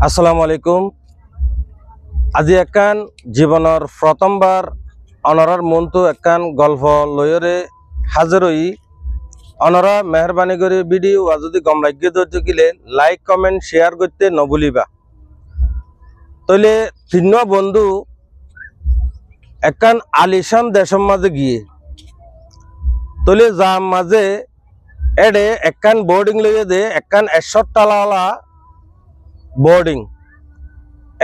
আসসালামু আলাইকুম। আজি একান জীবনের প্রথমবার অনরার মনতো একান গল্প লয়রে হাজির হই। অনরা মেহরবানি করে ভিডিও যদি গম লাগিয়ে ধরতে গেলে লাইক কমেন্ট শেয়ার করতে নভুলিবা। তইলে তিন বন্ধু একান আলিশান দেশের মাঝে গিয়ে তইলে যা মাঝে এডে একান বোর্ডিং লইয়ে দে একান 100 টালাওয়ালা বোর্ডিং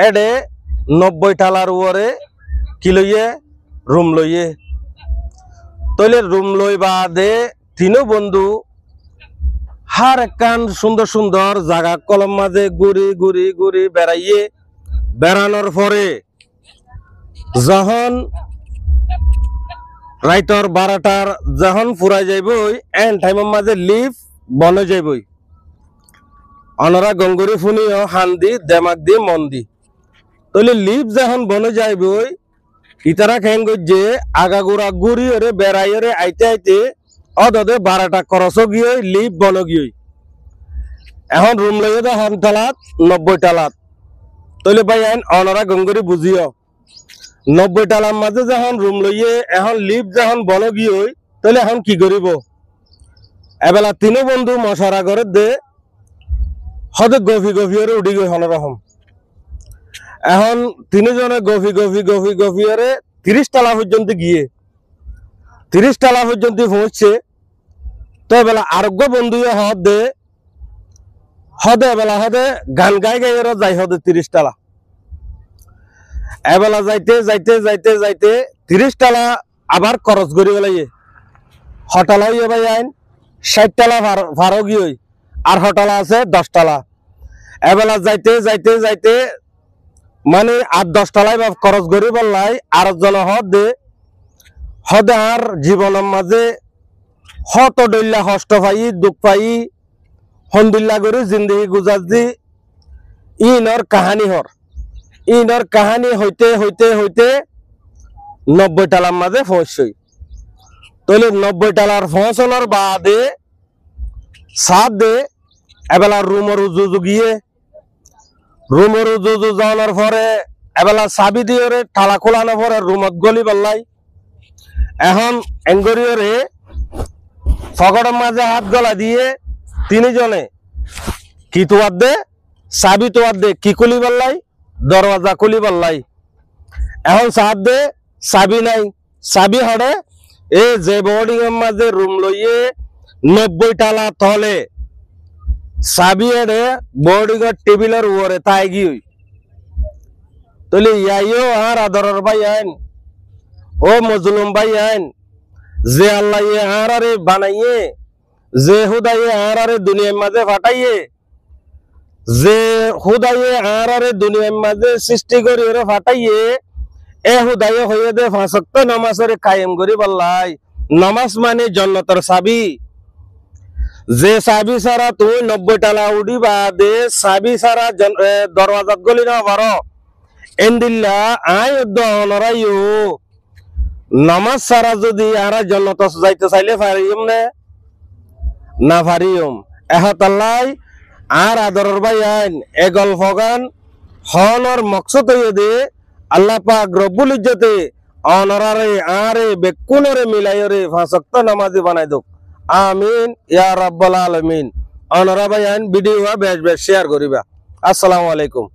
এডে 90 টালার উপরে কি লইয়ে রুম লইয়ে তইলে রুম লইবা দে তিনো বন্ধু হার একান সুন্দর সুন্দর জায়গা কলম মাঝে ঘুরি ঘুরি ঘুরি বেড়াইয়ে বেড়ানোর পরে যখন রাইতর 12টার যখন ফুরাই যাইবই এন টাইমের মাঝে লিভ বনে যাইবই। অনরা গঙ্গুরি ফুনিও হান্দি দেমাক দি মন দি তইলে লিভ যখন বনে যাইবই ইতারা খেঙ্গ যে আগাগোড়া ঘুরি ওরে বেড়াই ওরে আইতে আইতে অদে 12টা খরচ গিয়ে লিভ বন গিয়ে এখন রুম লইয়ে দে হন তালাত 90 টালাত। তইলে ভাই আইন অনরা গঙ্গুরি বুঝিও 90 টালার মাঝে যখন রুম লইয়ে এখন লিভ যখন বন গিয়ে তাহলে এখন কি করিব? এবেলা তিনো বন্ধু মশারা করে দে হদে গভি গভি ওরে উঠি গই হনরকম। এখন তিনজনে গভি গভি গভি গভি ওরে 30 টালা পর্যন্ত গিয়ে 30 টালা পর্যন্ত পৌঁছছে। তো এবেলা আরোগ্য বন্ধু হদ দে হদে এবেলা হদে গান গাই গাই ওরা যাই হদে 30 টালা। এবেলা যাইতে যাইতে যাইতে যাইতে 30 টালা আবার খরচ করি বেলাইয়ে হটালা হইয়ে ভাই আইন 60 টালা ভাড়ো গিয়ে আর হটালা আছে 10 টালা। এবেলা যাইতে যাইতে যাইতে মানে আর 10 টালাই বা খরচ করি বললাই আর জন হদে হদে আর জীবনের মাঝে হত ডইল্লা কষ্ট পাই দুঃখ পাই হন্দিল্লা করে জিন্দগি গুজার দি ইনর কাহানি হর ইনর কাহানি হইতে হইতে হইতে 90 টালার মাঝে পৌঁছই। তইলে 90 টালার পৌঁছানোর বাদে সাত দে এবেলা রুমর উজু গিয়ে রুমর উজু যাওয়ার পরে এবেলা চাবি দিয়ে রে তালা খোলানোর পরে রুমত গলি পাল্লাই এখন এঙ্গরিয়রে ফগড়ের মাঝে হাত গলা দিয়ে তিনজনে কি তোয়ার দে চাবি তোয়ার দে কি খুলি পাল্লাই দরওয়াজা খুলি পাল্লাই। এখন সাত দে চাবি নাই চাবি হড়ে এ যে বোর্ডিং এর মাঝে রুম লইয়ে 90 টালা তলে চাবি এড়ে বোর্ডিং এর টেবিলের উপরে তাই গিয়ে তলে ইয়াইও আর আদরের ভাই আইন ও মজলুম ভাই আইন যে আল্লাহ আর আরে বানাইয়ে যে হুদাইয়ে আর আরে দুনিয়ার মাঝে ফাটাইয়ে যে হুদাইয়ে আর আরে দুনিয়ার মাঝে সৃষ্টি করি ওরে ফাটাইয়ে এ হুদাইয়ে হইয়ে দে 5 ওয়াক্ত নামাজের কায়েম করি বললাই। নামাজ মানে জান্নাতের চাবি। যে চাবি ছাড়া তুই 90 টালা উঠিবা দে চাবি ছাড়া দরওয়াজাত গলি না পারো এন্দিল্লা আয় অনরাইও নামাজ ছাড়া যদি আর জান্নাত যাইতে চাইলে পারিম না পারিম। এহতাল্লাই আর আদরের ভাই আইন এ গল্প গান হনর মকসদ হইয়ে দে আল্লাহ পাক রব্বুল ইজ্জতে অনরারে আরে বেকুনরে মিলাইরে 5 ওয়াক্ত নামাজি বানাই দোক। আমিন ইয়া রাব্বাল আলামিন। অনরা ভাই আইন ভিডিও বেশ বেশ শেয়ার করিবা। আসসালামু আলাইকুম।